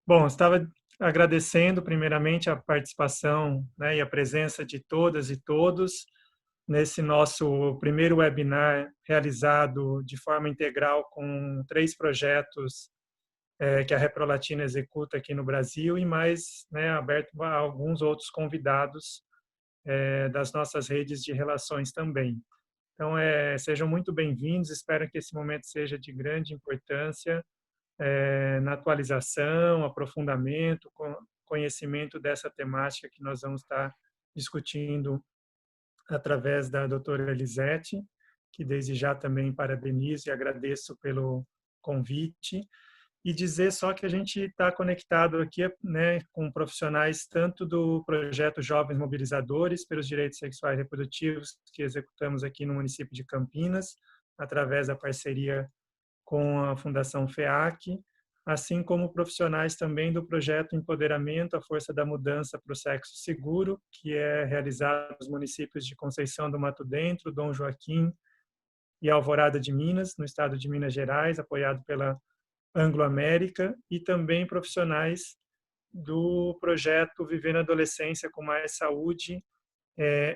Bom, estava agradecendo primeiramente a participação, né, e a presença de todas e todos nesse nosso primeiro webinar realizado de forma integral com 3 projetos que a Reprolatina executa aqui no Brasil e mais, né, aberto a alguns outros convidados das nossas redes de relações também. Então, sejam muito bem-vindos, espero que esse momento seja de grande importância na atualização, aprofundamento, conhecimento dessa temática que nós vamos estar discutindo através da doutora Elisete, que desde já também parabenizo e agradeço pelo convite, e dizer só que a gente está conectado aqui, né, com profissionais tanto do projeto Jovens Mobilizadores pelos Direitos Sexuais e Reprodutivos, que executamos aqui no município de Campinas, através da parceria com a Fundação FEAC, assim como profissionais também do projeto Empoderamento, a Força da Mudança para o Sexo Seguro, que é realizado nos municípios de Conceição do Mato Dentro, Dom Joaquim e Alvorada de Minas, no estado de Minas Gerais, apoiado pela Anglo-América, e também profissionais do projeto Viver na Adolescência com Mais Saúde,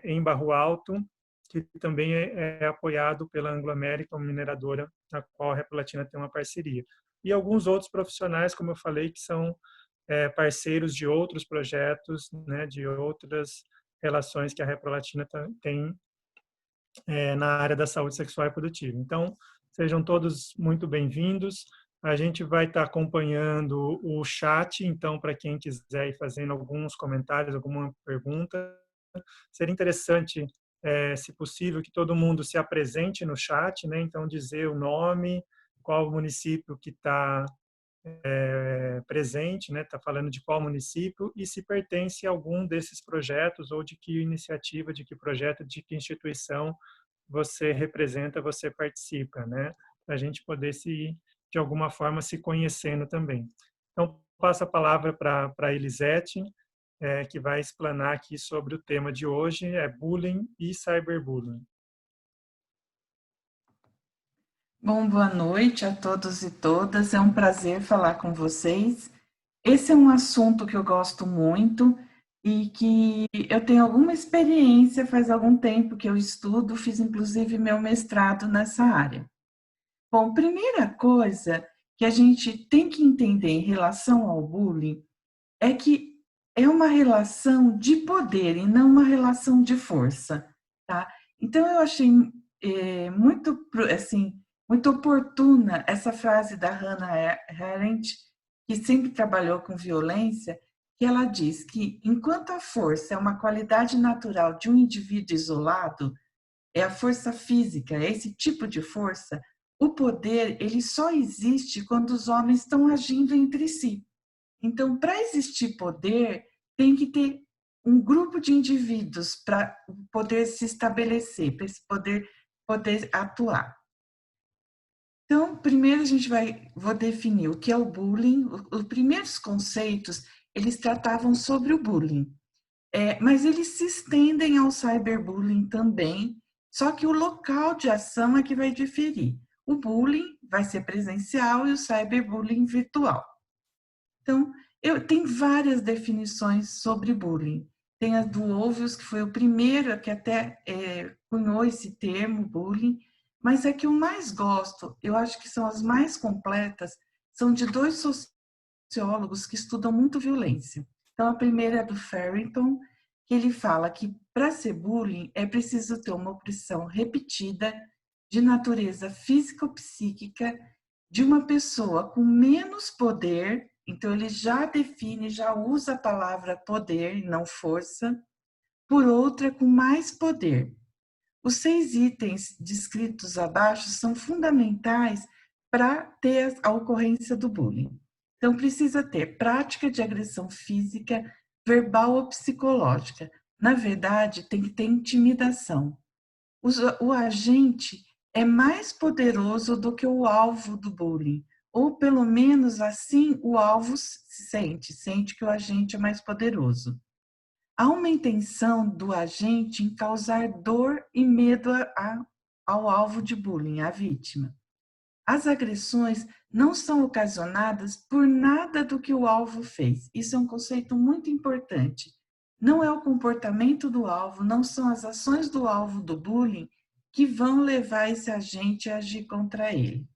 em Barro Alto, que também é apoiado pela Anglo-América, uma mineradora, na qual a Reprolatina tem uma parceria. E alguns outros profissionais, como eu falei, que são parceiros de outros projetos, né, de outras relações que a Reprolatina tem na área da saúde sexual e reprodutiva. Então, sejam todos muito bem-vindos. A gente vai estar acompanhando o chat, então, para quem quiser ir fazendo alguns comentários, alguma pergunta, seria interessante, se possível, que todo mundo se apresente no chat, né? Então, dizer o nome, qual o município que está presente, né? Está falando de qual município e se pertence a algum desses projetos ou de que iniciativa, de que projeto, de que instituição você representa, você participa, né? Para a gente poder de alguma forma, se conhecendo também. Então, passo a palavra para a Elisete, que vai explanar aqui sobre o tema de hoje, bullying e cyberbullying. Bom, boa noite a todos e todas. É um prazer falar com vocês. Esse é um assunto que eu gosto muito e que eu tenho alguma experiência, faz algum tempo que eu estudo, fiz inclusive meu mestrado nessa área. Bom, primeira coisa que a gente tem que entender em relação ao bullying é que é uma relação de poder e não uma relação de força, tá? Então eu achei muito assim muito oportuna essa frase da Hannah Arendt, que sempre trabalhou com violência, que ela diz que enquanto a força é uma qualidade natural de um indivíduo isolado, é a força física, é esse tipo de força, o poder ele só existe quando os homens estão agindo entre si. Então, para existir poder, tem que ter um grupo de indivíduos para poder se estabelecer, para esse poder atuar. Então, primeiro vou definir o que é o bullying. Os primeiros conceitos, eles tratavam sobre o bullying, mas eles se estendem ao cyberbullying também, só que o local de ação é que vai diferir. O bullying vai ser presencial e o cyberbullying virtual. Então, tem várias definições sobre bullying. Tem a do Ovius, que foi o primeiro que até cunhou esse termo, bullying, mas a que eu mais gosto, eu acho que são as mais completas, são de 2 sociólogos que estudam muito violência. Então, a primeira é do Farrington, que ele fala que para ser bullying é preciso ter uma opressão repetida de natureza físico-psíquica de uma pessoa com menos poder. Então, ele já define, já usa a palavra poder, não força, por outra com mais poder. Os 6 itens descritos abaixo são fundamentais para ter a ocorrência do bullying. Então, precisa ter prática de agressão física, verbal ou psicológica. Na verdade, tem que ter intimidação. O agente é mais poderoso do que o alvo do bullying, ou pelo menos assim o alvo sente que o agente é mais poderoso. Há uma intenção do agente em causar dor e medo ao alvo de bullying, à vítima. As agressões não são ocasionadas por nada do que o alvo fez. Isso é um conceito muito importante. Não é o comportamento do alvo, não são as ações do alvo do bullying que vão levar esse agente a agir contra ele.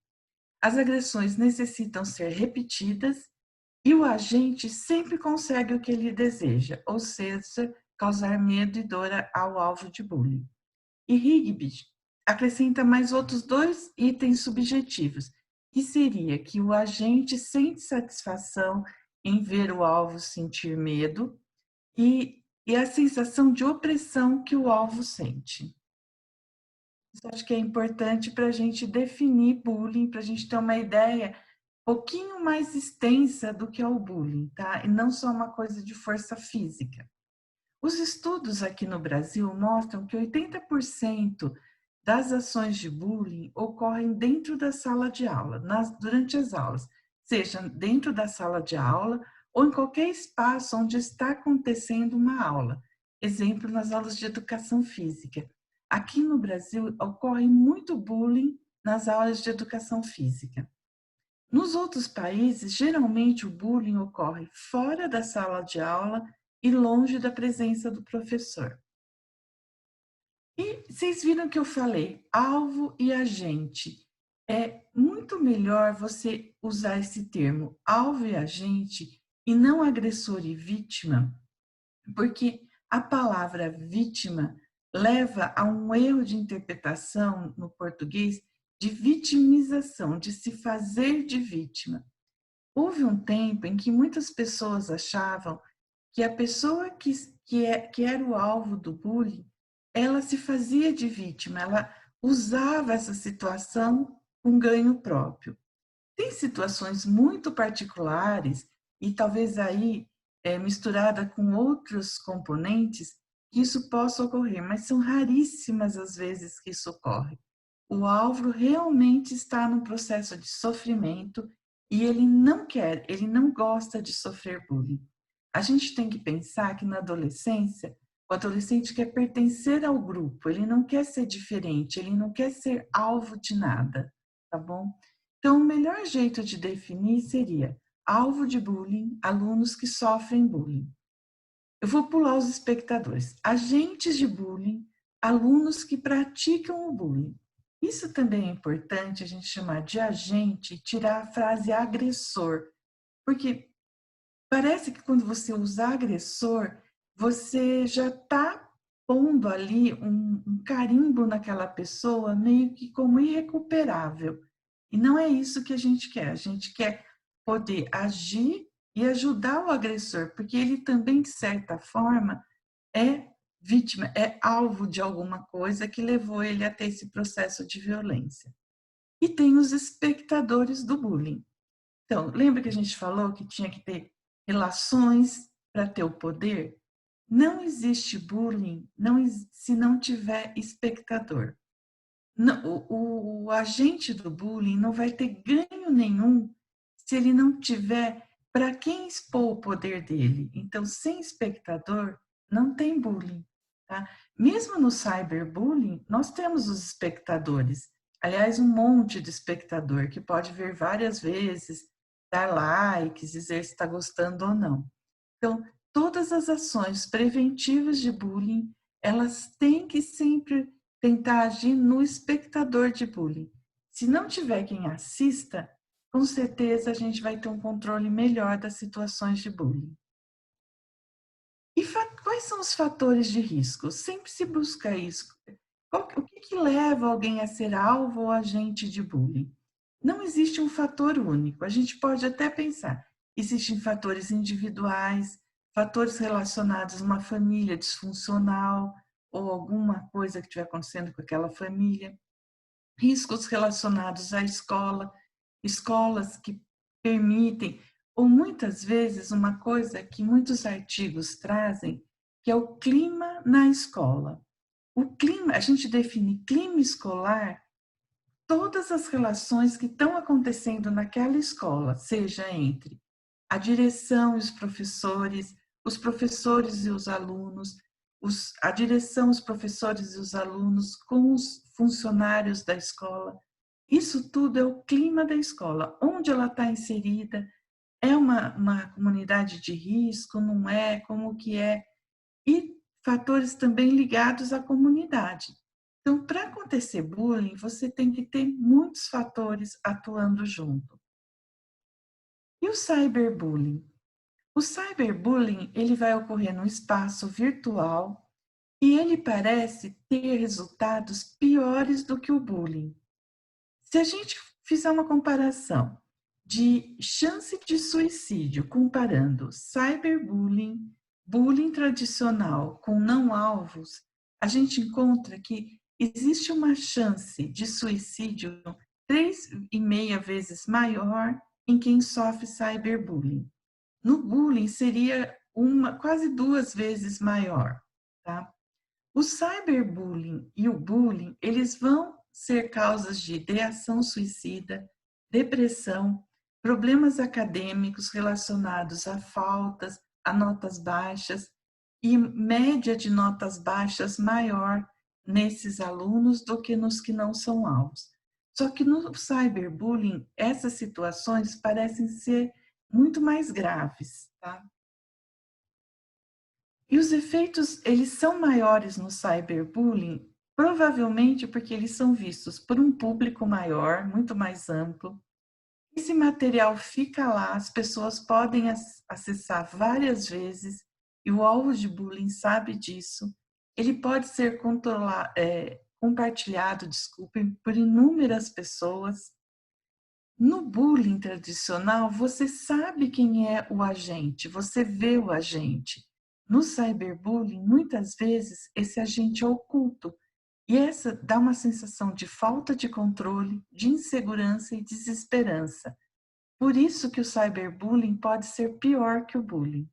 As agressões necessitam ser repetidas e o agente sempre consegue o que ele deseja, ou seja, causar medo e dor ao alvo de bullying. E Rigby acrescenta mais outros 2 itens subjetivos, que seria que o agente sente satisfação em ver o alvo sentir medo e a sensação de opressão que o alvo sente. Isso acho que é importante para a gente definir bullying, para a gente ter uma ideia um pouquinho mais extensa do que é o bullying, tá? E não só uma coisa de força física. Os estudos aqui no Brasil mostram que 80% das ações de bullying ocorrem dentro da sala de aula, durante as aulas, seja dentro da sala de aula ou em qualquer espaço onde está acontecendo uma aula. Exemplo, nas aulas de educação física. Aqui no Brasil ocorre muito bullying nas aulas de educação física. Nos outros países, geralmente o bullying ocorre fora da sala de aula e longe da presença do professor. E vocês viram que eu falei, alvo e agente. É muito melhor você usar esse termo, alvo e agente, e não agressor e vítima, porque a palavra vítima leva a um erro de interpretação no português de vitimização, de se fazer de vítima. Houve um tempo em que muitas pessoas achavam que a pessoa que era o alvo do bullying, ela se fazia de vítima, ela usava essa situação com ganho próprio. Tem situações muito particulares e talvez aí misturada com outros componentes que isso possa ocorrer, mas são raríssimas as vezes que isso ocorre. O alvo realmente está num processo de sofrimento e ele não quer, ele não gosta de sofrer bullying. A gente tem que pensar que na adolescência, o adolescente quer pertencer ao grupo, ele não quer ser diferente, ele não quer ser alvo de nada, tá bom? Então, o melhor jeito de definir seria alvo de bullying, alunos que sofrem bullying. Eu vou pular os espectadores. Agentes de bullying, alunos que praticam o bullying. Isso também é importante a gente chamar de agente e tirar a frase agressor, porque parece que quando você usa agressor, você já está pondo ali um carimbo naquela pessoa meio que como irrecuperável. E não é isso que a gente quer. A gente quer poder agir e ajudar o agressor, porque ele também, de certa forma, é vítima, é alvo de alguma coisa que levou ele a ter esse processo de violência. E tem os espectadores do bullying. Então, lembra que a gente falou que tinha que ter relações para ter o poder? Não existe bullying se não tiver espectador. Não, o agente do bullying não vai ter ganho nenhum se ele não tiver para quem expor o poder dele. Então, sem espectador, não tem bullying. Tá? Mesmo no cyberbullying, nós temos os espectadores. Aliás, um monte de espectador que pode ver várias vezes, dar likes, dizer se está gostando ou não. Então, todas as ações preventivas de bullying, elas têm que sempre tentar agir no espectador de bullying. Se não tiver quem assista, com certeza a gente vai ter um controle melhor das situações de bullying. E quais são os fatores de risco? Sempre se busca isso. O que leva alguém a ser alvo ou agente de bullying? Não existe um fator único. A gente pode até pensar, existem fatores individuais, fatores relacionados a uma família disfuncional ou alguma coisa que estiver acontecendo com aquela família, riscos relacionados à escola, escolas que permitem, ou muitas vezes uma coisa que muitos artigos trazem, que é o clima na escola. O clima, a gente define clima escolar todas as relações que estão acontecendo naquela escola, seja entre a direção e os professores e os alunos, a direção, os professores e os alunos com os funcionários da escola. Isso tudo é o clima da escola, onde ela está inserida, é uma comunidade de risco, não é, como que é, e fatores também ligados à comunidade. Então, para acontecer bullying, você tem que ter muitos fatores atuando junto. E o cyberbullying? O cyberbullying, ele vai ocorrer no espaço virtual e ele parece ter resultados piores do que o bullying. Se a gente fizer uma comparação de chance de suicídio, comparando cyberbullying, bullying tradicional com não alvos, a gente encontra que existe uma chance de suicídio 3,5 vezes maior em quem sofre cyberbullying. No bullying seria quase 2 vezes maior, tá? O cyberbullying e o bullying, eles vão ser causas de ideação suicida, depressão, problemas acadêmicos relacionados a faltas, a notas baixas e média de notas baixas maior nesses alunos do que nos que não são alvos. Só que no cyberbullying, essas situações parecem ser muito mais graves, tá? E os efeitos, eles são maiores no cyberbullying, provavelmente porque eles são vistos por um público maior, muito mais amplo. Esse material fica lá, as pessoas podem acessar várias vezes, e o alvo de bullying sabe disso. Ele pode ser compartilhado, por inúmeras pessoas. No bullying tradicional, você sabe quem é o agente, você vê o agente. No cyberbullying, muitas vezes, esse agente é oculto. E essa dá uma sensação de falta de controle, de insegurança e desesperança. Por isso que o cyberbullying pode ser pior que o bullying.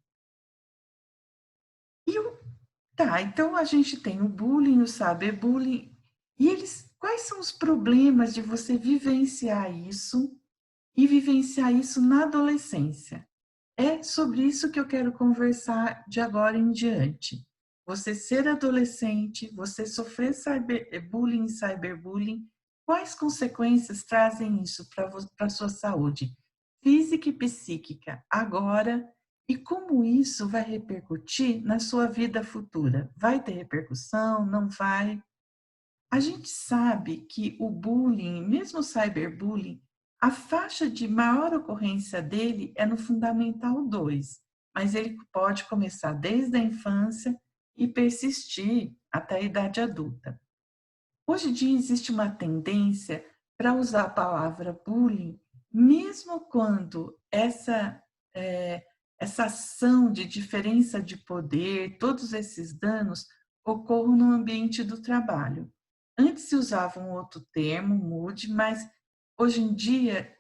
Então a gente tem o bullying, o cyberbullying, e quais são os problemas de você vivenciar isso e vivenciar isso na adolescência? É sobre isso que eu quero conversar de agora em diante. Você ser adolescente, você sofrer bullying e cyberbullying, quais consequências trazem isso para a sua saúde física e psíquica agora e como isso vai repercutir na sua vida futura? Vai ter repercussão? Não vai? A gente sabe que o bullying, mesmo o cyberbullying, a faixa de maior ocorrência dele é no Fundamental 2, mas ele pode começar desde a infância e persistir até a idade adulta. Hoje em dia existe uma tendência para usar a palavra bullying, mesmo quando essa ação de diferença de poder, todos esses danos, ocorram no ambiente do trabalho. Antes se usava um outro termo, mude, mas hoje em dia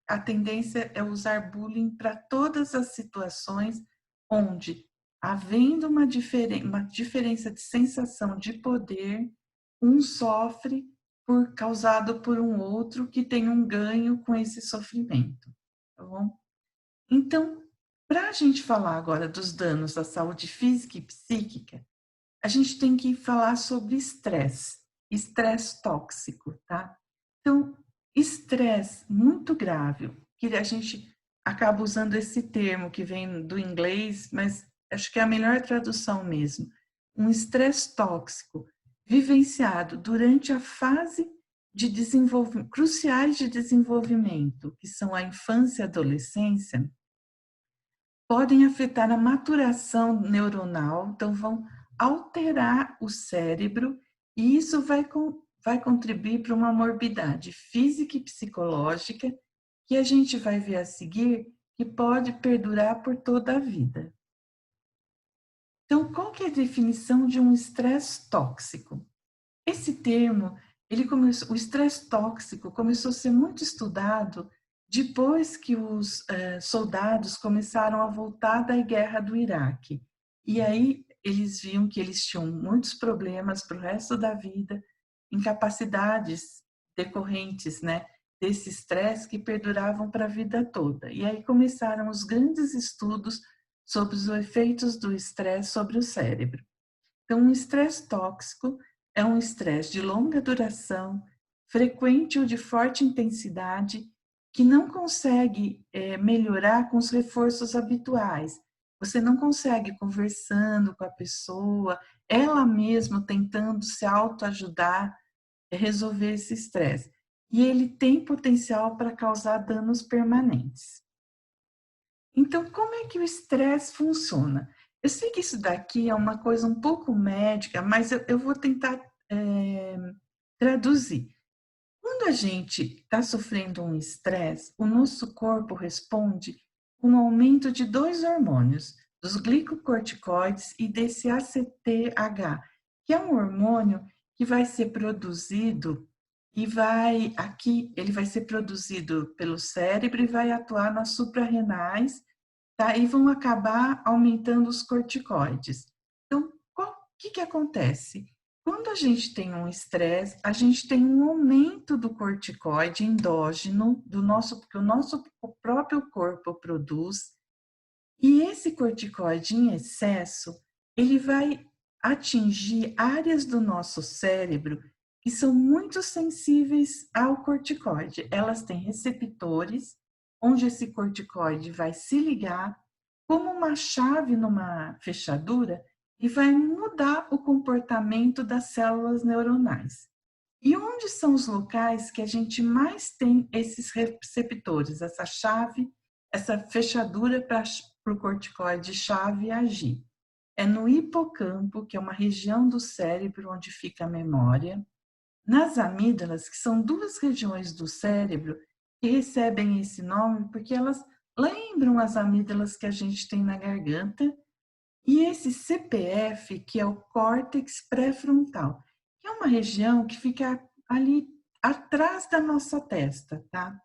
a tendência é usar bullying para todas as situações onde, havendo uma diferença de sensação de poder, um sofre causado por um outro que tem um ganho com esse sofrimento, tá bom? Então, para a gente falar agora dos danos à saúde física e psíquica, a gente tem que falar sobre estresse tóxico, tá? Então, estresse muito grave, que a gente acaba usando esse termo que vem do inglês, mas acho que é a melhor tradução mesmo. Um estresse tóxico vivenciado durante a fase de desenvolvimento, cruciais de desenvolvimento, que são a infância e a adolescência, podem afetar a maturação neuronal, então vão alterar o cérebro e isso vai contribuir para uma morbidade física e psicológica que a gente vai ver a seguir que pode perdurar por toda a vida. Então, qual que é a definição de um estresse tóxico? Esse termo, o estresse tóxico começou a ser muito estudado depois que os soldados começaram a voltar da guerra do Iraque. E aí eles viam que eles tinham muitos problemas para o resto da vida, incapacidades decorrentes, né, desse estresse que perduravam para a vida toda. E aí começaram os grandes estudos sobre os efeitos do estresse sobre o cérebro. Então, um estresse tóxico é um estresse de longa duração, frequente ou de forte intensidade que não consegue melhorar com os reforços habituais. Você não consegue conversando com a pessoa, ela mesma tentando se autoajudar, resolver esse estresse. E ele tem potencial para causar danos permanentes. Então, como é que o estresse funciona? Eu sei que isso daqui é uma coisa um pouco médica, mas eu vou tentar traduzir. Quando a gente está sofrendo um estresse, o nosso corpo responde com um aumento de 2 hormônios, dos glicocorticoides e desse ACTH, que é um hormônio que vai ser produzido ele vai ser produzido pelo cérebro e vai atuar nas suprarrenais, tá? E vão acabar aumentando os corticoides. Então, o que acontece? Quando a gente tem um estresse, a gente tem um aumento do corticoide endógeno, que o nosso próprio corpo produz, e esse corticoide em excesso, ele vai atingir áreas do nosso cérebro que são muito sensíveis ao corticoide. Elas têm receptores onde esse corticoide vai se ligar como uma chave numa fechadura e vai mudar o comportamento das células neuronais. E onde são os locais que a gente mais tem esses receptores, essa chave, essa fechadura para o corticoide chave agir? É no hipocampo, que é uma região do cérebro onde fica a memória, nas amígdalas, que são 2 regiões do cérebro que recebem esse nome porque elas lembram as amígdalas que a gente tem na garganta, e esse CPF, que é o córtex pré-frontal, que é uma região que fica ali atrás da nossa testa, tá?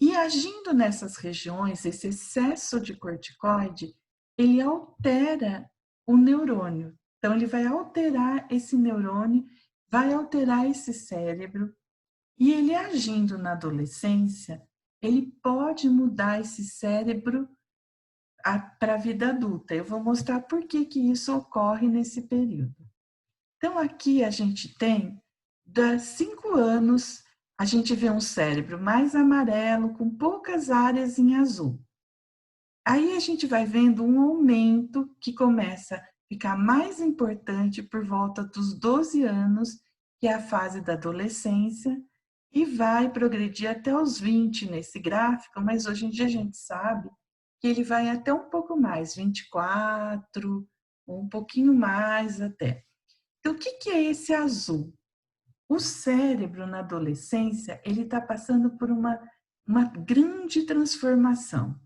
E agindo nessas regiões, esse excesso de corticoide, ele altera o neurônio. Então, ele vai alterar esse neurônio, vai alterar esse cérebro, e ele agindo na adolescência, ele pode mudar esse cérebro para a vida adulta. Eu vou mostrar por que isso ocorre nesse período. Então, aqui a gente tem, das 5 anos, a gente vê um cérebro mais amarelo, com poucas áreas em azul. Aí a gente vai vendo um aumento que começa a ficar mais importante por volta dos 12 anos, que é a fase da adolescência, e vai progredir até os 20 nesse gráfico, mas hoje em dia a gente sabe que ele vai até um pouco mais, 24, um pouquinho mais até. Então, o que é esse azul? O cérebro na adolescência, ele está passando por uma grande transformação.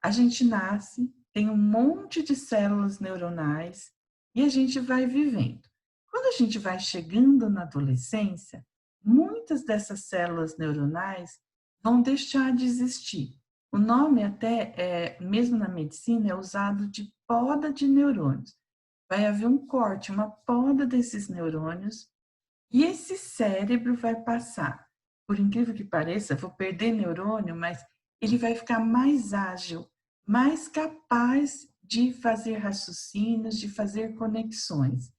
A gente nasce, tem um monte de células neuronais e a gente vai vivendo. Quando a gente vai chegando na adolescência, muitas dessas células neuronais vão deixar de existir. O nome até, mesmo na medicina, é usado de poda de neurônios. Vai haver um corte, uma poda desses neurônios, e esse cérebro vai passar, por incrível que pareça, vou perder neurônio, mas ele vai ficar mais ágil, mais capaz de fazer raciocínios, de fazer conexões.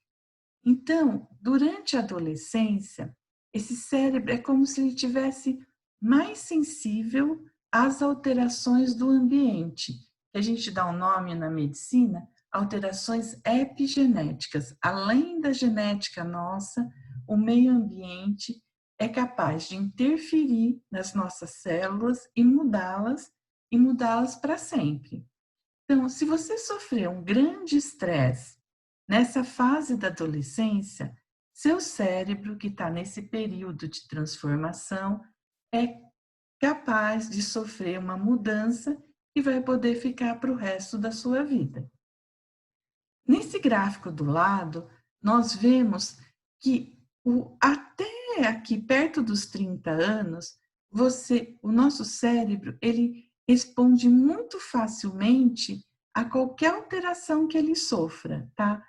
Então, durante a adolescência, esse cérebro é como se ele tivesse mais sensível às alterações do ambiente. A gente dá um nome na medicina, alterações epigenéticas. Além da genética nossa, o meio ambiente é capaz de interferir nas nossas células e mudá-las para sempre. Então, se você sofreu um grande estresse nessa fase da adolescência, seu cérebro, que está nesse período de transformação, é capaz de sofrer uma mudança e vai poder ficar para o resto da sua vida. Nesse gráfico do lado, nós vemos que até aqui perto dos 30 anos, o nosso cérebro, ele responde muito facilmente a qualquer alteração que ele sofra, tá?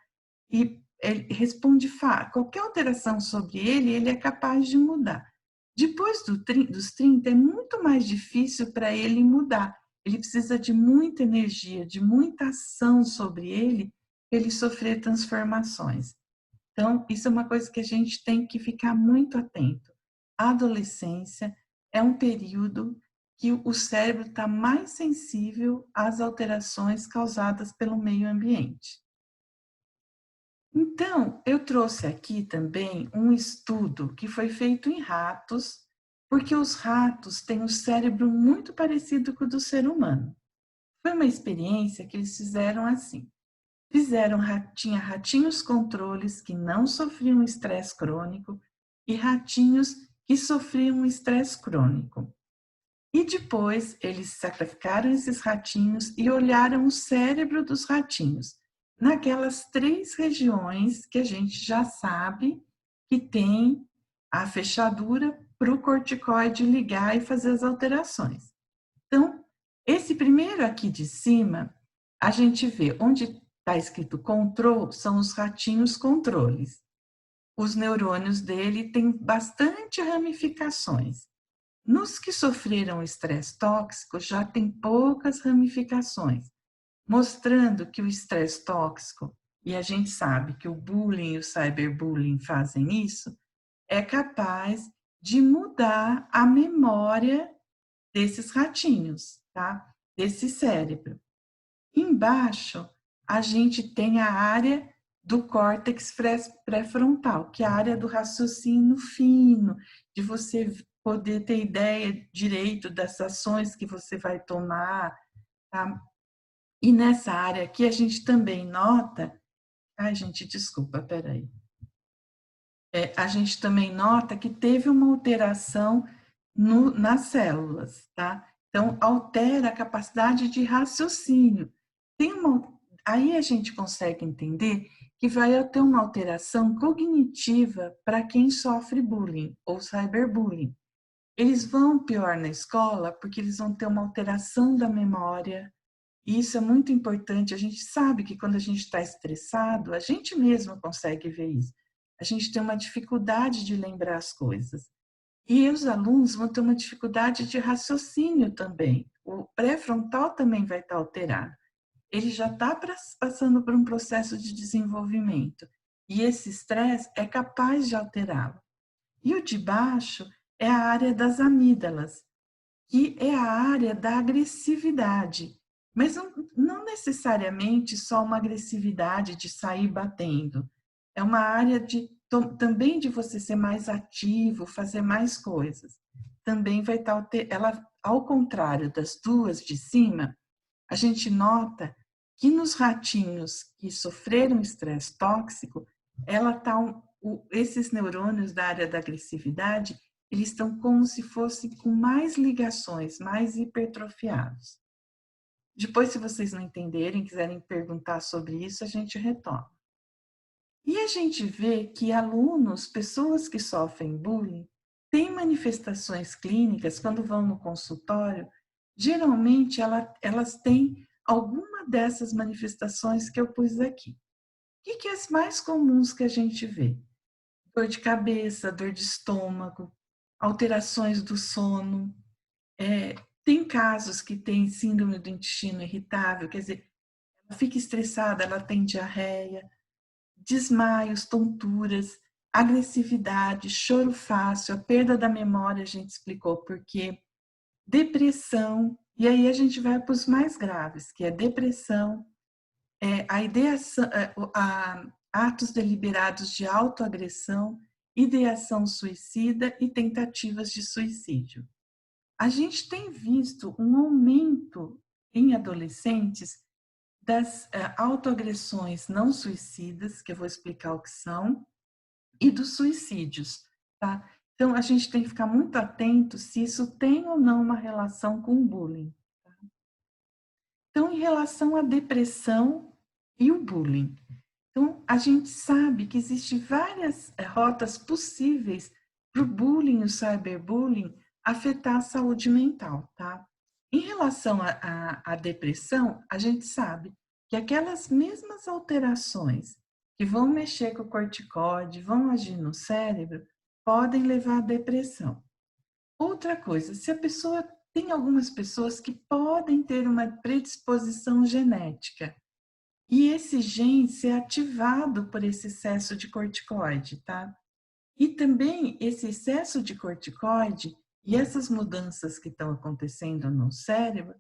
E ele responde, qualquer alteração sobre ele é capaz de mudar. Depois dos 30, é muito mais difícil para ele mudar. Ele precisa de muita energia, de muita ação sobre ele, para ele sofrer transformações. Então, isso é uma coisa que a gente tem que ficar muito atento. a adolescência é um período que o cérebro está mais sensível às alterações causadas pelo meio ambiente. Então, eu trouxe aqui também um estudo que foi feito em ratos, porque os ratos têm um cérebro muito parecido com o do ser humano. Foi uma experiência que eles fizeram assim. Tinha ratinhos controles que não sofriam estresse crônico e ratinhos que sofriam estresse crônico. E depois eles sacrificaram esses ratinhos e olharam o cérebro dos ratinhos, naquelas 3 regiões que a gente já sabe que tem a fechadura para o corticoide ligar e fazer as alterações. Então, esse primeiro aqui de cima, a gente vê onde está escrito control, são os ratinhos controles. Os neurônios dele têm bastante ramificações. Nos que sofreram estresse tóxico, já tem poucas ramificações, mostrando que o estresse tóxico, e a gente sabe que o bullying e o cyberbullying fazem isso, é capaz de mudar a memória desses ratinhos, tá? Desse cérebro. Embaixo, a gente tem a área do córtex pré-frontal, que é a área do raciocínio fino, de você poder ter ideia direito das ações que você vai tomar, tá? E nessa área aqui a gente também nota, ai gente, desculpa, peraí. A gente também nota que teve uma alteração nas células, tá? Então, altera a capacidade de raciocínio. Aí a gente consegue entender que vai ter uma alteração cognitiva para quem sofre bullying ou cyberbullying. Eles vão pior na escola porque eles vão ter uma alteração da memória. E isso é muito importante. A gente sabe que quando a gente está estressado, a gente mesmo consegue ver isso. A gente tem uma dificuldade de lembrar as coisas. E os alunos vão ter uma dificuldade de raciocínio também. O pré-frontal também vai estar alterado. Ele já está passando por um processo de desenvolvimento. E esse estresse é capaz de alterá-lo. E o de baixo é a área das amígdalas, que é a área da agressividade. Mas não necessariamente só uma agressividade de sair batendo. É uma área também de você ser mais ativo, fazer mais coisas. Também vai estar, ela, ao contrário das duas de cima, a gente nota que nos ratinhos que sofreram estresse tóxico, esses neurônios da área da agressividade, eles estão como se fossem com mais ligações, mais hipertrofiados. Depois, se vocês não entenderem, quiserem perguntar sobre isso, a gente retoma. E a gente vê que alunos, pessoas que sofrem bullying, têm manifestações clínicas, quando vão no consultório, geralmente elas têm alguma dessas manifestações que eu pus aqui. O que é as mais comuns que a gente vê? Dor de cabeça, dor de estômago, alterações do sono. Tem casos que tem síndrome do intestino irritável, quer dizer, ela fica estressada, ela tem diarreia, desmaios, tonturas, agressividade, choro fácil, a perda da memória, a gente explicou por quê, depressão, e aí a gente vai para os mais graves, que é depressão, a ideação, atos deliberados de autoagressão, ideação suicida e tentativas de suicídio. A gente tem visto um aumento em adolescentes das autoagressões não suicidas, que eu vou explicar o que são, e dos suicídios, tá? Então, a gente tem que ficar muito atento se isso tem ou não uma relação com o bullying. Tá? Então, em relação à depressão e o bullying. Então, a gente sabe que existem várias rotas possíveis para o bullying e o cyberbullying afetar a saúde mental, tá? Em relação à depressão, a gente sabe que aquelas mesmas alterações que vão mexer com o corticóide, vão agir no cérebro, podem levar à depressão. Outra coisa, se a pessoa tem algumas pessoas que podem ter uma predisposição genética e esse gene ser ativado por esse excesso de corticoide, tá? E também esse excesso de corticoide e essas mudanças que estão acontecendo no cérebro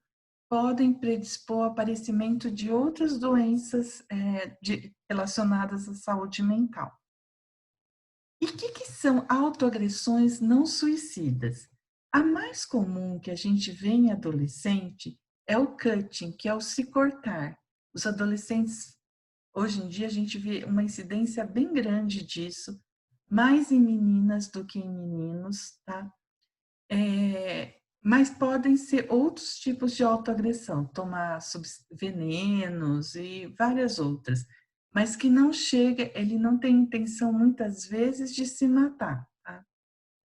podem predispor ao aparecimento de outras doenças relacionadas à saúde mental. E o que são autoagressões não suicidas? A mais comum que a gente vê em adolescente é o cutting, que é o se cortar. Os adolescentes, hoje em dia, a gente vê uma incidência bem grande disso, mais em meninas do que em meninos, tá? Mas podem ser outros tipos de autoagressão, tomar venenos e várias outras, mas que não chega, ele não tem intenção muitas vezes de se matar, tá?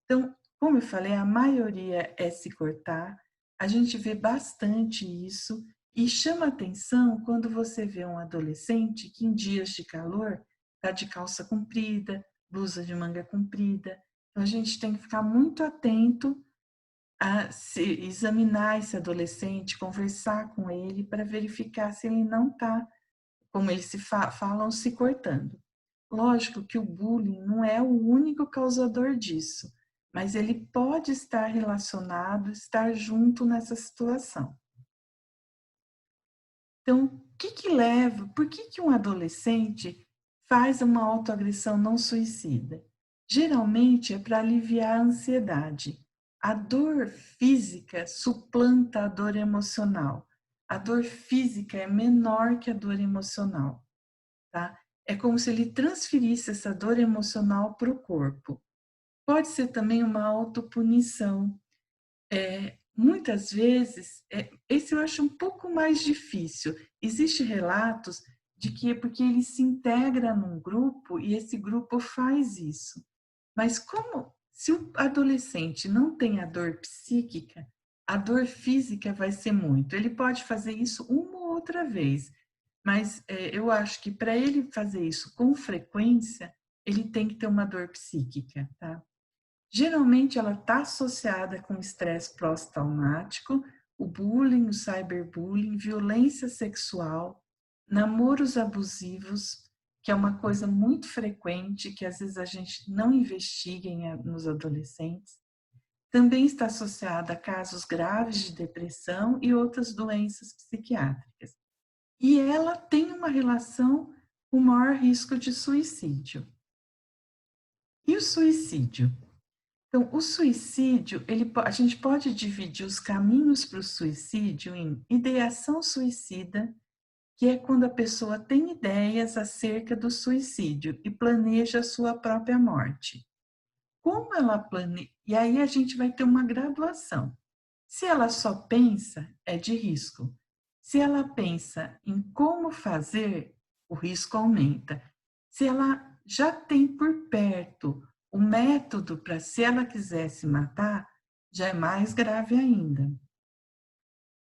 Então, como eu falei, a maioria é se cortar, a gente vê bastante isso e chama atenção quando você vê um adolescente que em dias de calor está de calça comprida, blusa de manga comprida. Então, a gente tem que ficar muito atento a se examinar esse adolescente, conversar com ele para verificar se ele não está, como eles falam, se cortando. Lógico que o bullying não é o único causador disso, mas ele pode estar relacionado, estar junto nessa situação. Então, o que leva, por que um adolescente faz uma autoagressão não suicida? Geralmente é para aliviar a ansiedade. A dor física suplanta a dor emocional. A dor física é menor que a dor emocional, tá? É como se ele transferisse essa dor emocional para o corpo. Pode ser também uma autopunição. Muitas vezes, esse eu acho um pouco mais difícil. Existem relatos de que é porque ele se integra num grupo e esse grupo faz isso. Mas como se o adolescente não tem a dor psíquica, a dor física vai ser muito. Ele pode fazer isso uma ou outra vez, mas eu acho que para ele fazer isso com frequência, ele tem que ter uma dor psíquica, tá? Geralmente ela está associada com estresse pós-traumático, o bullying, o cyberbullying, violência sexual, namoros abusivos, que é uma coisa muito frequente, que às vezes a gente não investiga nos adolescentes. Também está associada a casos graves de depressão e outras doenças psiquiátricas. E ela tem uma relação com o maior risco de suicídio. E o suicídio? Então, o suicídio, a gente pode dividir os caminhos para o suicídio em ideação suicida, que é quando a pessoa tem ideias acerca do suicídio e planeja a sua própria morte. Como ela planeja? E aí a gente vai ter uma graduação. Se ela só pensa, é de risco. Se ela pensa em como fazer, o risco aumenta. Se ela já tem por perto o método para, se ela quiser se matar, já é mais grave ainda.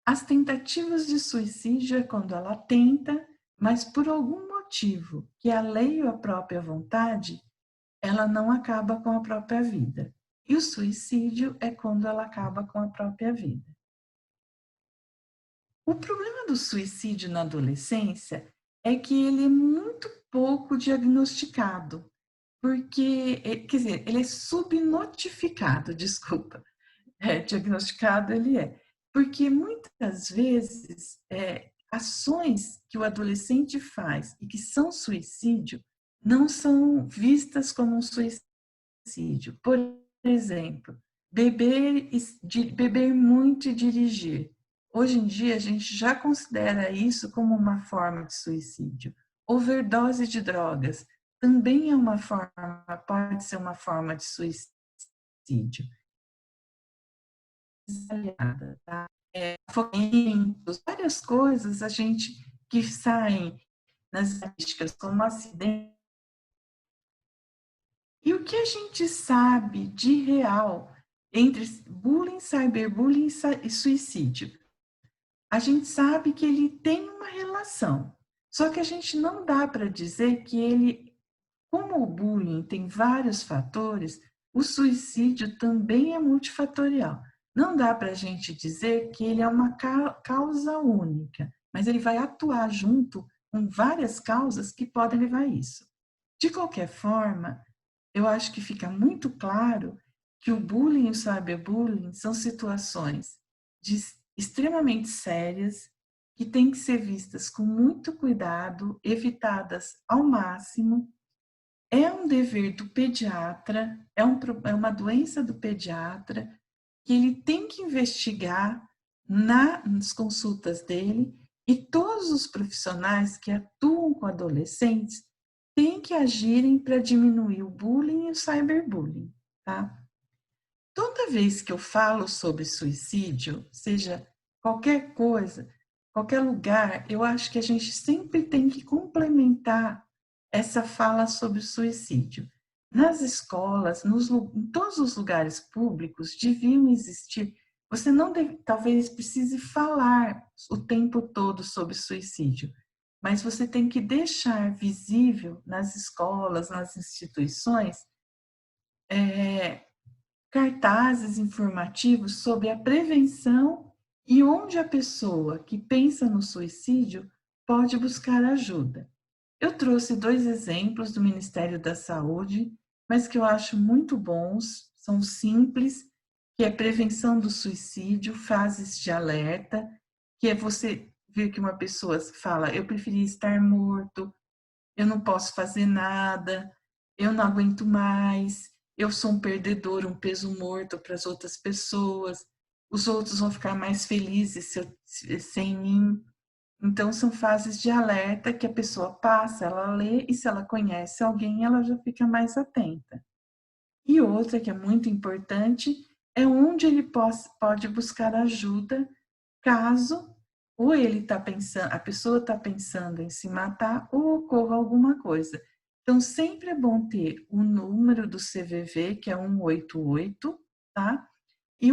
As tentativas de suicídio é quando ela tenta, mas por algum motivo, que a lei ou a própria vontade, ela não acaba com a própria vida. E o suicídio é quando ela acaba com a própria vida. O problema do suicídio na adolescência é que ele é muito pouco diagnosticado, porque, quer dizer, ele é subnotificado, desculpa. Diagnosticado ele é. Porque muitas vezes ações que o adolescente faz e que são suicídio não são vistas como um suicídio. Por exemplo, beber muito e dirigir. Hoje em dia, a gente já considera isso como uma forma de suicídio. Overdose de drogas também é uma forma, pode ser uma forma de suicídio. Tá? Afoguamentos, várias coisas a gente que saem nas estatísticas como acidente. E o que a gente sabe de real entre bullying, cyberbullying e suicídio? A gente sabe que ele tem uma relação, só que a gente não dá para dizer que ele, como o bullying tem vários fatores, o suicídio também é multifatorial. Não dá para a gente dizer que ele é uma causa única, mas ele vai atuar junto com várias causas que podem levar a isso. De qualquer forma, eu acho que fica muito claro que o bullying e o cyberbullying são situações extremamente sérias que têm que ser vistas com muito cuidado, evitadas ao máximo. É um dever do pediatra, é uma doença do pediatra que ele tem que investigar nas consultas dele, e todos os profissionais que atuam com adolescentes têm que agirem para diminuir o bullying e o cyberbullying, tá? Toda vez que eu falo sobre suicídio, seja qualquer coisa, qualquer lugar, eu acho que a gente sempre tem que complementar essa fala sobre suicídio. Nas escolas, em todos os lugares públicos, deviam existir. Você não deve, talvez precise falar o tempo todo sobre suicídio, mas você tem que deixar visível nas escolas, nas instituições, cartazes informativos sobre a prevenção e onde a pessoa que pensa no suicídio pode buscar ajuda. Eu trouxe 2 exemplos do Ministério da Saúde, mas que eu acho muito bons, são simples, que é prevenção do suicídio, fases de alerta, que é você ver que uma pessoa fala, eu preferia estar morto, eu não posso fazer nada, eu não aguento mais, eu sou um perdedor, um peso morto para as outras pessoas, os outros vão ficar mais felizes sem mim. Então, são fases de alerta que a pessoa passa, ela lê, e se ela conhece alguém, ela já fica mais atenta. E outra que é muito importante é onde ele pode buscar ajuda caso ou ele está pensando, a pessoa está pensando em se matar ou ocorra alguma coisa. Então, sempre é bom ter o número do CVV, que é 188, tá? E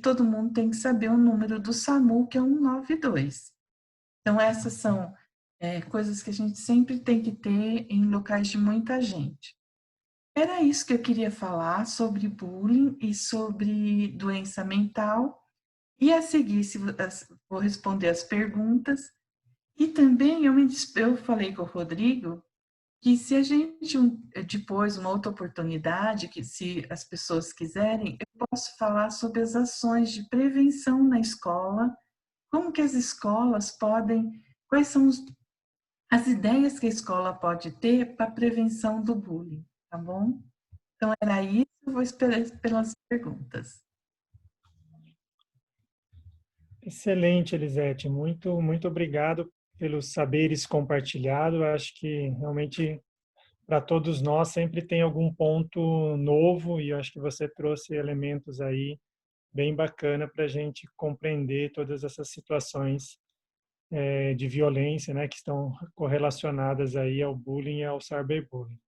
todo mundo tem que saber o número do SAMU, que é 192. Então, essas são coisas que a gente sempre tem que ter em locais de muita gente. Era isso que eu queria falar sobre bullying e sobre doença mental. E a seguir, vou responder as perguntas. E também eu falei com o Rodrigo que se a gente, depois, uma outra oportunidade, que se as pessoas quiserem, eu posso falar sobre as ações de prevenção na escola, como que as escolas podem, quais são as ideias que a escola pode ter para a prevenção do bullying, tá bom? Então, era isso, eu vou esperar pelas perguntas. Excelente, Elisete. Muito, muito obrigado pelos saberes compartilhados. Acho que realmente para todos nós sempre tem algum ponto novo e eu acho que você trouxe elementos aí bem bacana para a gente compreender todas essas situações de violência, né, que estão correlacionadas aí ao bullying e ao cyberbullying.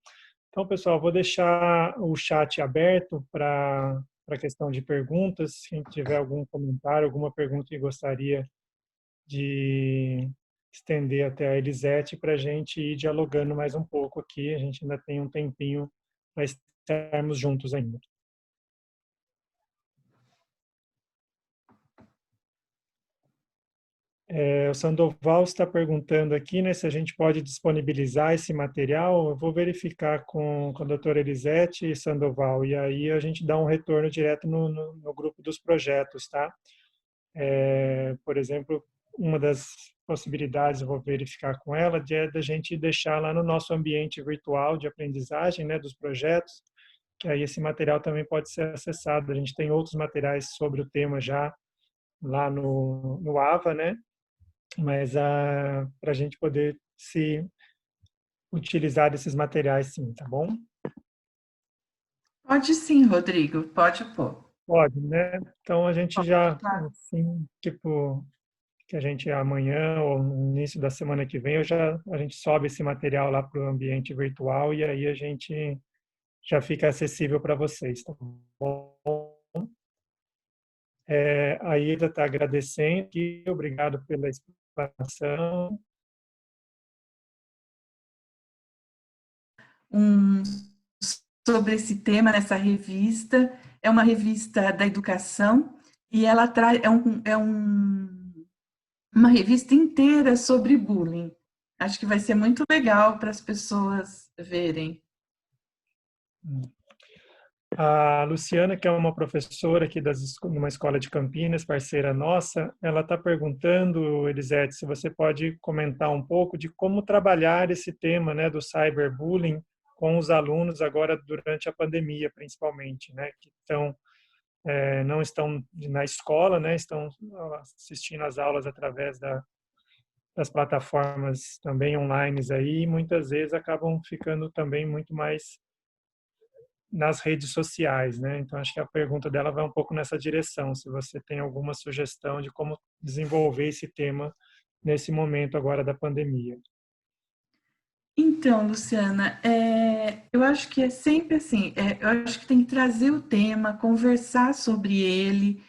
Então, pessoal, vou deixar o chat aberto para a questão de perguntas. Quem tiver algum comentário, alguma pergunta que gostaria de estender até a Elisete para a gente ir dialogando mais um pouco aqui. A gente ainda tem um tempinho para estarmos juntos ainda. O Sandoval está perguntando aqui, né, se a gente pode disponibilizar esse material. Eu vou verificar com a doutora Elisete e Sandoval, e aí a gente dá um retorno direto no grupo dos projetos, tá? Por exemplo, uma das possibilidades, eu vou verificar com ela, é da gente deixar lá no nosso ambiente virtual de aprendizagem, né, dos projetos, que aí esse material também pode ser acessado. A gente tem outros materiais sobre o tema já lá no AVA, né? Mas para a gente poder se utilizar desses materiais, sim, tá bom? Pode sim, Rodrigo, pode pôr. Pode, né? Então a gente já, Tá. assim, tipo, que a gente amanhã ou no início da semana que vem, a gente sobe esse material lá para o ambiente virtual e aí a gente já fica acessível para vocês, tá bom? A Ida está agradecendo aqui, obrigado pela explanação. Sobre esse tema nessa revista. É uma revista da educação e ela traz uma revista inteira sobre bullying. Acho que vai ser muito legal para as pessoas verem. A Luciana, que é uma professora aqui numa escola de Campinas, parceira nossa, ela está perguntando, Elisete, se você pode comentar um pouco de como trabalhar esse tema, né, do cyberbullying com os alunos agora durante a pandemia, principalmente, né, que não estão na escola, né, estão assistindo às aulas através das plataformas também online aí, e muitas vezes acabam ficando também muito mais nas redes sociais, né? Então acho que a pergunta dela vai um pouco nessa direção, se você tem alguma sugestão de como desenvolver esse tema nesse momento agora da pandemia. Então, Luciana, eu acho que é sempre assim, eu acho que tem que trazer o tema, conversar sobre ele,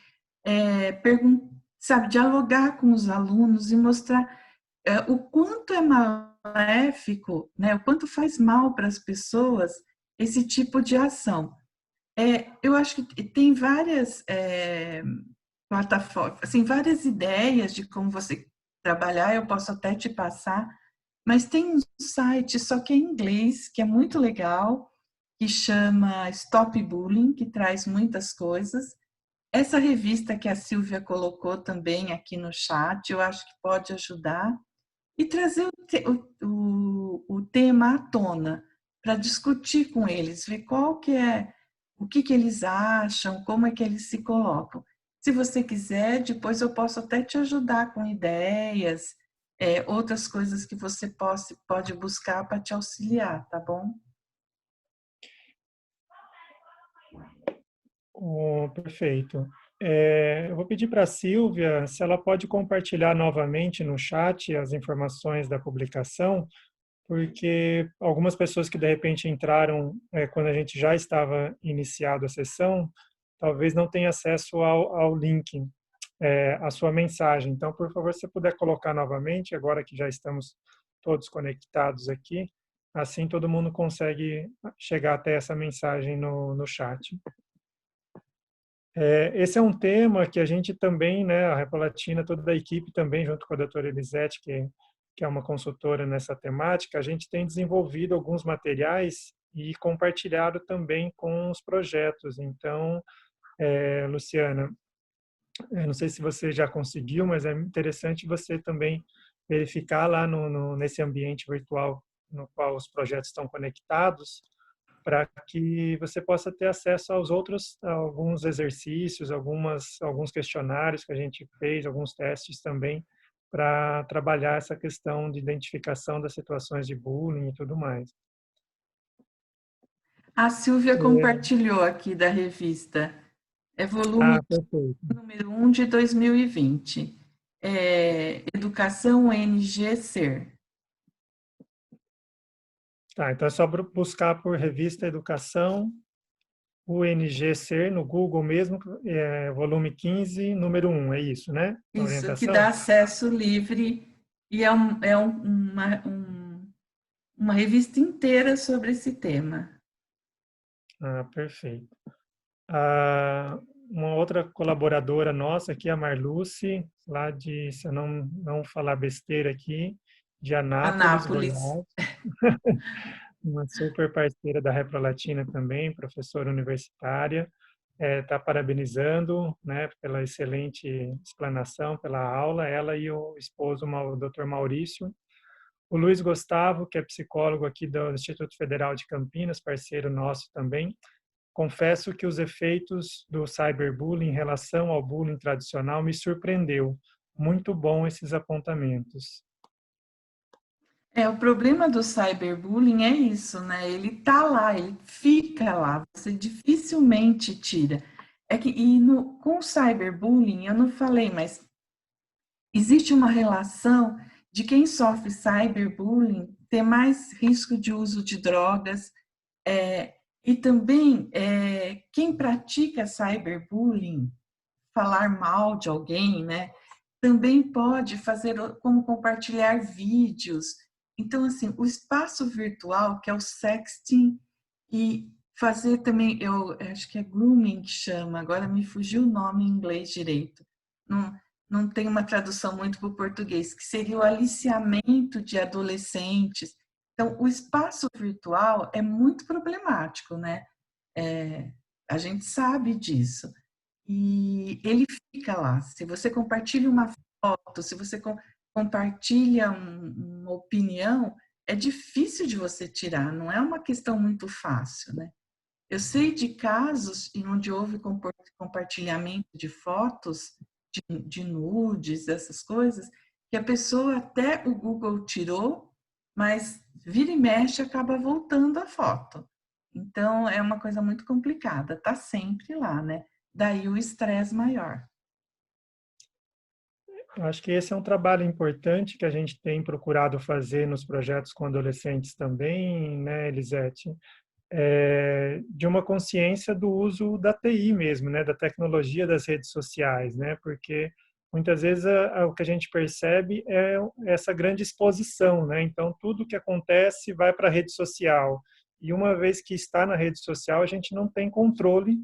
sabe, dialogar com os alunos e mostrar o quanto é maléfico, né, o quanto faz mal para as pessoas esse tipo de ação. Eu acho que tem várias plataformas, assim, várias ideias de como você trabalhar, eu posso até te passar, mas tem um site, só que é em inglês, que é muito legal, que chama Stop Bullying, que traz muitas coisas. Essa revista que a Silvia colocou também aqui no chat, eu acho que pode ajudar. E trazer o tema à tona, para discutir com eles, ver qual que é, o que eles acham, como é que eles se colocam. Se você quiser, depois eu posso até te ajudar com ideias, outras coisas que você pode buscar para te auxiliar, tá bom? Oh, perfeito. Eu vou pedir para a Silvia se ela pode compartilhar novamente no chat as informações da publicação, porque algumas pessoas que de repente entraram quando a gente já estava iniciado a sessão, talvez não tenham acesso ao link, à sua mensagem. Então, por favor, se você puder colocar novamente, agora que já estamos todos conectados aqui, assim todo mundo consegue chegar até essa mensagem no chat. Esse é um tema que a gente também, né, a Repolatina, toda a equipe também, junto com a doutora Elisete, que é uma consultora nessa temática, a gente tem desenvolvido alguns materiais e compartilhado também com os projetos. Então, Luciana, não sei se você já conseguiu, mas é interessante você também verificar lá nesse ambiente virtual no qual os projetos estão conectados, para que você possa ter acesso a alguns exercícios, alguns questionários que a gente fez, alguns testes também, para trabalhar essa questão de identificação das situações de bullying e tudo mais. A Silvia compartilhou aqui da revista. É volume Perfeito. número 1 de 2020. Educação UNG Ser. Tá, então é só buscar por Revista Educação UNG Ser no Google mesmo, volume 15, número 1, é isso, né? A Isso, que orientação? dá acesso livre e uma revista inteira sobre esse tema. Perfeito. Uma outra colaboradora nossa aqui, a Marluce, lá de, se eu não falar besteira aqui, de Anápolis, Anápolis. Goiás. Uma super parceira da Reprolatina também, professora universitária, está parabenizando, né, pela excelente explanação, pela aula, ela e o esposo, o Dr. Maurício. O Luiz Gustavo, que é psicólogo aqui do Instituto Federal de Campinas, parceiro nosso também. Confesso que os efeitos do cyberbullying em relação ao bullying tradicional me surpreendeu. Muito bom esses apontamentos. O problema do cyberbullying é isso, né? Ele tá lá, ele fica lá, você dificilmente tira. Com o cyberbullying, eu não falei, mas existe uma relação de quem sofre cyberbullying ter mais risco de uso de drogas, e também quem pratica cyberbullying, falar mal de alguém, né? Também pode fazer como compartilhar vídeos. Então, assim, o espaço virtual, que é o sexting, e fazer também, eu acho que é grooming que chama, agora me fugiu o nome em inglês direito. Não, não tem uma tradução muito para o português, que seria o aliciamento de adolescentes. Então, o espaço virtual é muito problemático, né? A gente sabe disso. E ele fica lá. Se você compartilha uma foto, se você compartilha uma opinião, é difícil de você tirar, não é uma questão muito fácil, né? Eu sei de casos em onde houve compartilhamento de fotos, de nudes, essas coisas, que a pessoa até o Google tirou, mas vira e mexe acaba voltando a foto. Então, é uma coisa muito complicada, tá sempre lá, né? Daí o estresse maior. Eu acho que esse é um trabalho importante que a gente tem procurado fazer nos projetos com adolescentes também, né, Elisete? De uma consciência do uso da TI mesmo, né, da tecnologia das redes sociais, né, porque muitas vezes o que a gente percebe é essa grande exposição, né, então tudo que acontece vai para a rede social, e uma vez que está na rede social, a gente não tem controle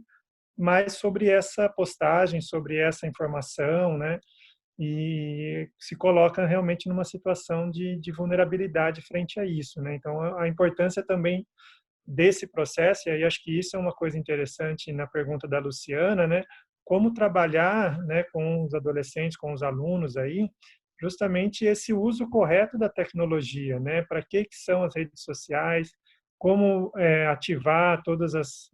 mais sobre essa postagem, sobre essa informação, né, e se coloca realmente numa situação de vulnerabilidade frente a isso, né, então a importância também desse processo, e aí acho que isso é uma coisa interessante na pergunta da Luciana, né? Como trabalhar, né, com os adolescentes, com os alunos aí, justamente esse uso correto da tecnologia, né? Para que são as redes sociais? Como ativar todas as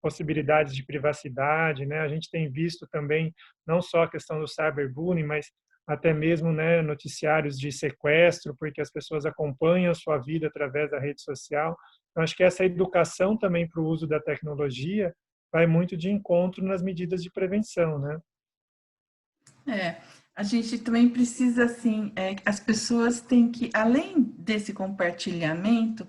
possibilidades de privacidade, né? A gente tem visto também não só a questão do cyberbullying, mas até mesmo, né, noticiários de sequestro, porque as pessoas acompanham a sua vida através da rede social. Eu acho que essa educação também para o uso da tecnologia vai muito de encontro nas medidas de prevenção, né? A gente também precisa, assim, as pessoas têm que, além desse compartilhamento,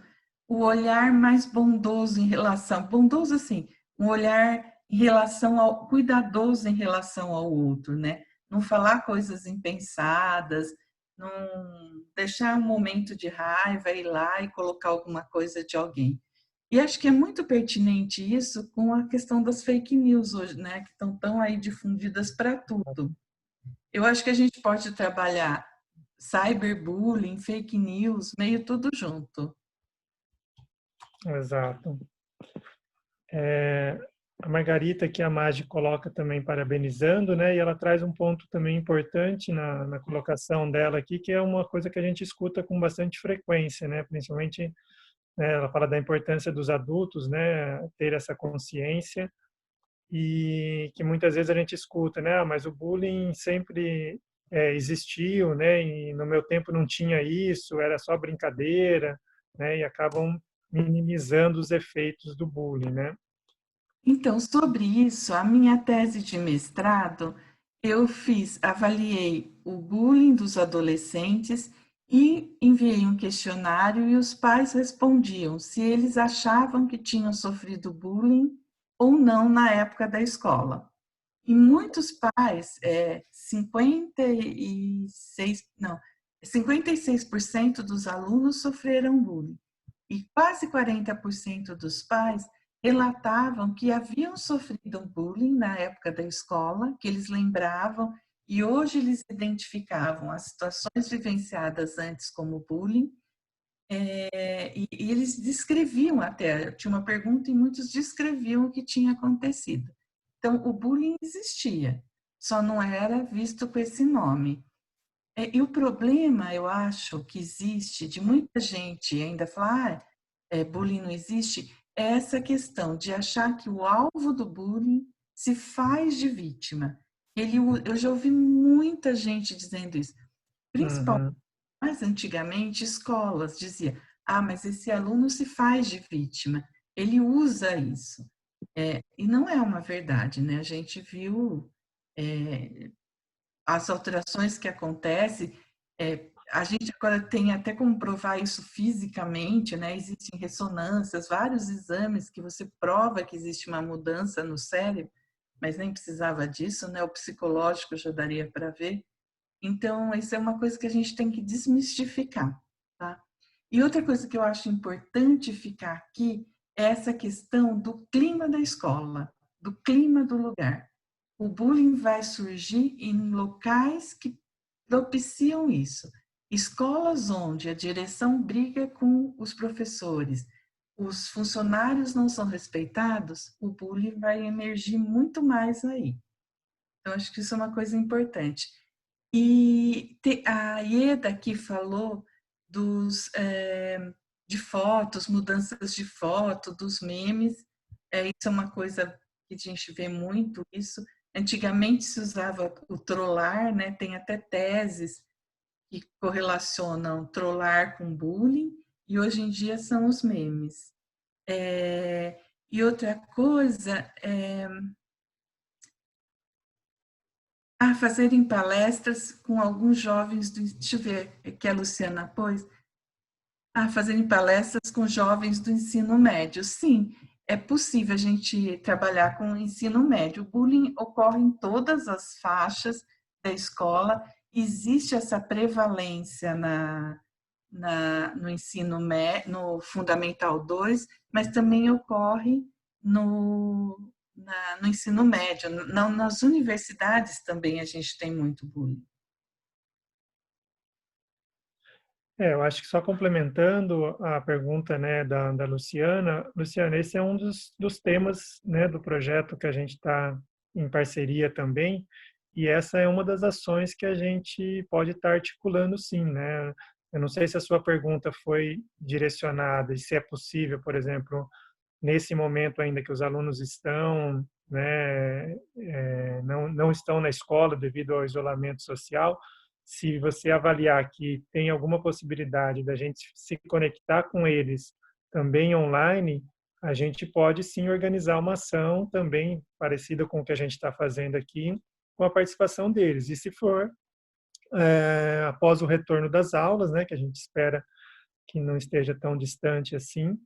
o olhar mais bondoso em relação, bondoso assim, um olhar em relação ao, cuidadoso em relação ao outro, né? Não falar coisas impensadas, não deixar um momento de raiva, ir lá e colocar alguma coisa de alguém. E acho que é muito pertinente isso com a questão das fake news hoje, né? Que estão tão aí difundidas para tudo. Eu acho que a gente pode trabalhar cyberbullying, fake news, meio tudo junto. Exato. A Margarita, que a Magi coloca também parabenizando, né? E ela traz um ponto também importante na colocação dela aqui, que é uma coisa que a gente escuta com bastante frequência, né? Principalmente, né, ela fala da importância dos adultos, né? Ter essa consciência e que muitas vezes a gente escuta, né? Ah, mas o bullying sempre existiu, né? E no meu tempo não tinha isso, era só brincadeira, né? E acabam minimizando os efeitos do bullying, né? Então, sobre isso, a minha tese de mestrado, avaliei o bullying dos adolescentes e enviei um questionário e os pais respondiam se eles achavam que tinham sofrido bullying ou não na época da escola. E muitos pais, 56% dos alunos sofreram bullying. E quase 40% dos pais relatavam que haviam sofrido um bullying na época da escola, que eles lembravam, e hoje eles identificavam as situações vivenciadas antes como bullying, e eles descreviam até, tinha uma pergunta e muitos descreviam o que tinha acontecido. Então, o bullying existia, só não era visto com esse nome. E o problema, eu acho, que existe de muita gente ainda falar, bullying não existe, é essa questão de achar que o alvo do bullying se faz de vítima. Eu já ouvi muita gente dizendo isso, principalmente Uhum. mais antigamente, escolas dizia, mas esse aluno se faz de vítima, ele usa isso. E não é uma verdade, né? A gente viu as alterações que acontecem, a gente agora tem até como provar isso fisicamente, né? Existem ressonâncias, vários exames que você prova que existe uma mudança no cérebro, mas nem precisava disso, né? O psicológico já daria para ver. Então, isso é uma coisa que a gente tem que desmistificar, tá? E outra coisa que eu acho importante ficar aqui é essa questão do clima da escola, do clima do lugar. O bullying vai surgir em locais que propiciam isso. Escolas onde a direção briga com os professores, os funcionários não são respeitados, o bullying vai emergir muito mais aí. Então, acho que isso é uma coisa importante. E a Ieda aqui falou de fotos, mudanças de foto, dos memes. Isso é uma coisa que a gente vê muito isso. Antigamente se usava o trollar, né? Tem até teses que correlacionam trollar com bullying, e hoje em dia são os memes. E outra coisa fazerem palestras com alguns jovens, deixa eu ver, que a Luciana pôs, fazerem palestras com jovens do ensino médio. Sim, é possível a gente trabalhar com o ensino médio. O bullying ocorre em todas as faixas da escola, existe essa prevalência no ensino médio, no Fundamental 2, mas também ocorre no ensino médio. Nas universidades também a gente tem muito bullying. Eu acho que só complementando a pergunta, né, da Luciana, esse é um dos temas, né, do projeto que a gente está em parceria também, e essa é uma das ações que a gente pode estar articulando, sim, né? Eu não sei se a sua pergunta foi direcionada e se é possível, por exemplo, nesse momento ainda que os alunos estão, né, não estão na escola devido ao isolamento social, se você avaliar que tem alguma possibilidade da gente se conectar com eles também online, a gente pode sim organizar uma ação também parecida com o que a gente está fazendo aqui, com a participação deles. E se for após o retorno das aulas, né, que a gente espera que não esteja tão distante assim,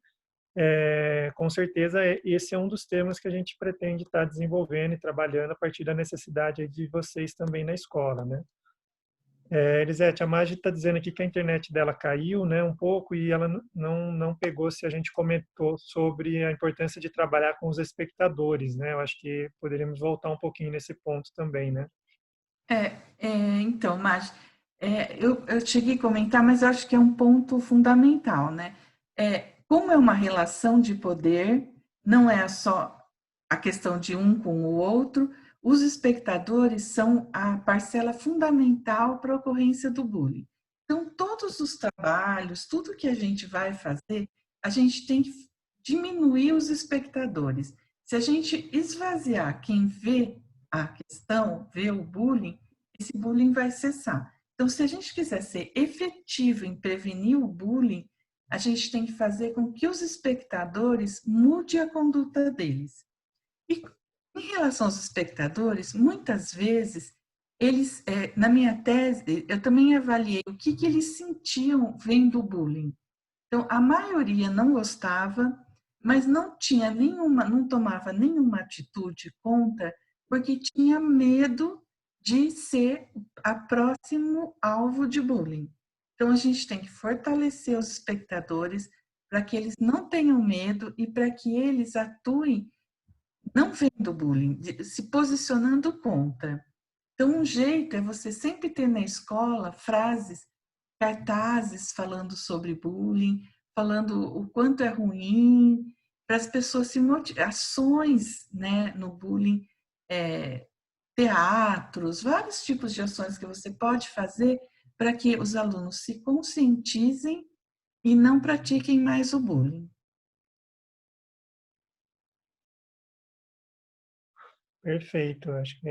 com certeza esse é um dos temas que a gente pretende estar desenvolvendo e trabalhando a partir da necessidade de vocês também na escola, né? Elisete, a Magi está dizendo aqui que a internet dela caiu, né, um pouco, e ela não pegou se a gente comentou sobre a importância de trabalhar com os espectadores, né? Eu acho que poderíamos voltar um pouquinho nesse ponto também, né? Então, Magi, eu cheguei a comentar, mas eu acho que é um ponto fundamental, né? Como é uma relação de poder, não é só a questão de um com o outro, os espectadores são a parcela fundamental para a ocorrência do bullying. Então, todos os trabalhos, tudo que a gente vai fazer, a gente tem que diminuir os espectadores. Se a gente esvaziar quem vê a questão, vê o bullying, esse bullying vai cessar. Então, se a gente quiser ser efetivo em prevenir o bullying, a gente tem que fazer com que os espectadores mudem a conduta deles. E em relação aos espectadores, muitas vezes, eles, na minha tese, eu também avaliei o que eles sentiam vendo o bullying. Então, a maioria não gostava, mas não tinha nenhuma, não tomava nenhuma atitude contra, porque tinha medo de ser a próximo alvo de bullying. Então, a gente tem que fortalecer os espectadores para que eles não tenham medo e para que eles atuem não vendo bullying, se posicionando contra. Então, um jeito é você sempre ter na escola frases, cartazes falando sobre bullying, falando o quanto é ruim, para as pessoas se motivarem, ações, né, no bullying, teatros, vários tipos de ações que você pode fazer para que os alunos se conscientizem e não pratiquem mais o bullying. Perfeito, acho que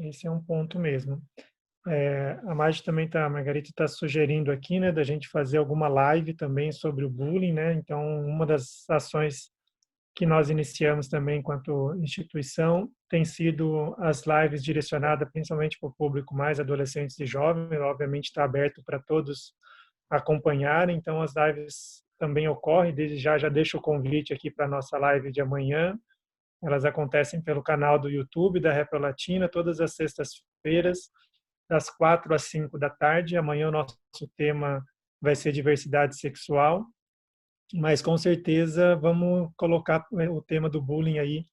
esse é um ponto mesmo. A Magi também a Margarita está sugerindo aqui, né, da gente fazer alguma live também sobre o bullying, né? Então, uma das ações que nós iniciamos também enquanto instituição tem sido as lives direcionadas principalmente para o público mais adolescentes e jovens, obviamente está aberto para todos acompanharem, então as lives também ocorrem, desde já deixo o convite aqui para a nossa live de amanhã, elas acontecem pelo canal do YouTube da Repro Latina, todas as sextas-feiras, das 4 às 5 da tarde, amanhã o nosso tema vai ser diversidade sexual, mas com certeza vamos colocar o tema do bullying aí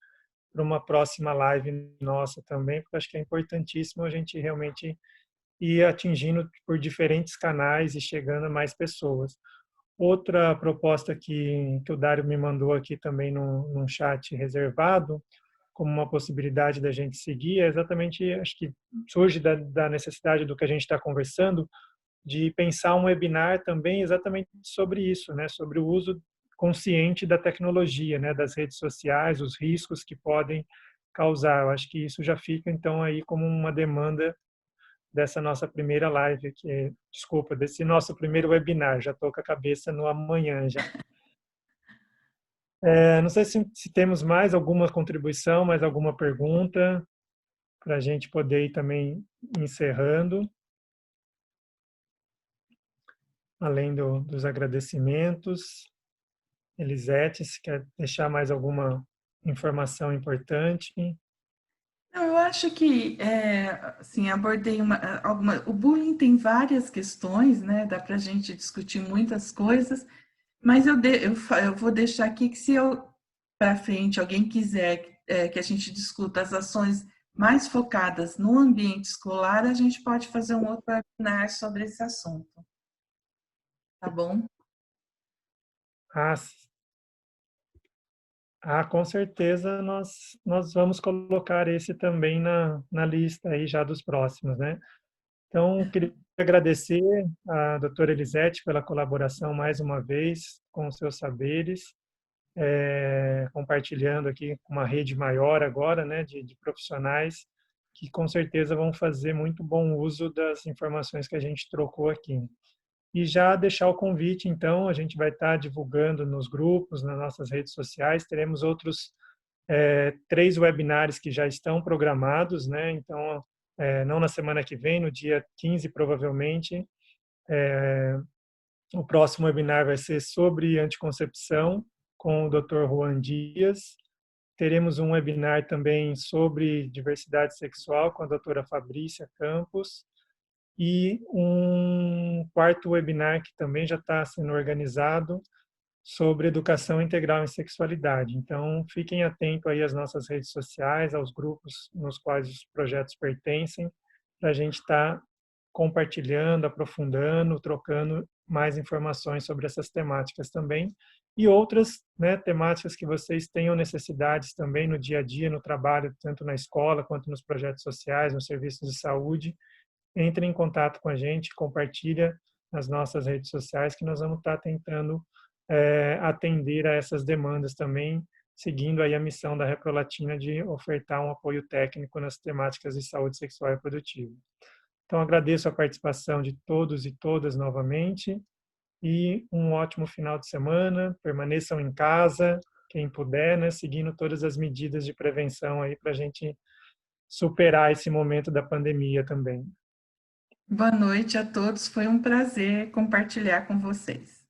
para uma próxima live nossa também, porque acho que é importantíssimo a gente realmente e atingindo por diferentes canais e chegando a mais pessoas. Outra proposta que o Dário me mandou aqui também num chat reservado, como uma possibilidade da gente seguir, é exatamente, acho que surge da necessidade do que a gente está conversando, de pensar um webinar também exatamente sobre isso, né, sobre o uso consciente da tecnologia, né, das redes sociais, os riscos que podem causar. Eu acho que isso já fica, então, aí como uma demanda dessa nossa primeira live aqui, desculpa, desse nosso primeiro webinar, já estou com a cabeça no amanhã já. Não sei se temos mais alguma contribuição, mais alguma pergunta, para a gente poder ir também encerrando, além dos agradecimentos. Elisete, se quer deixar mais alguma informação importante? Eu acho que, assim, abordei o bullying tem várias questões, né? Dá para a gente discutir muitas coisas, mas eu vou deixar aqui que se eu para frente alguém quiser que a gente discuta as ações mais focadas no ambiente escolar, a gente pode fazer um outro webinar sobre esse assunto. Tá bom? Ah, com certeza nós vamos colocar esse também na lista aí já dos próximos, né? Então, queria agradecer a doutora Elisete pela colaboração mais uma vez com os seus saberes, compartilhando aqui uma rede maior agora, né, de profissionais que com certeza vão fazer muito bom uso das informações que a gente trocou aqui. E já deixar o convite, então, a gente vai estar divulgando nos grupos, nas nossas redes sociais, teremos outros 3 webinars que já estão programados, né? Então, não na semana que vem, no dia 15, provavelmente. O próximo webinar vai ser sobre anticoncepção, com o Dr. Juan Dias. Teremos um webinar também sobre diversidade sexual, com a doutora Fabrícia Campos. E um quarto webinar que também já está sendo organizado sobre educação integral em sexualidade. Então, fiquem atentos aí às nossas redes sociais, aos grupos nos quais os projetos pertencem, para a gente estar compartilhando, aprofundando, trocando mais informações sobre essas temáticas também e outras, né, temáticas que vocês tenham necessidades também no dia a dia, no trabalho, tanto na escola quanto nos projetos sociais, nos serviços de saúde. Entre em contato com a gente, compartilha nas nossas redes sociais que nós vamos estar tentando atender a essas demandas também, seguindo aí a missão da Reprolatina de ofertar um apoio técnico nas temáticas de saúde sexual e reprodutiva. Então, agradeço a participação de todos e todas novamente e um ótimo final de semana. Permaneçam em casa, quem puder, né, seguindo todas as medidas de prevenção aí para a gente superar esse momento da pandemia também. Boa noite a todos, foi um prazer compartilhar com vocês.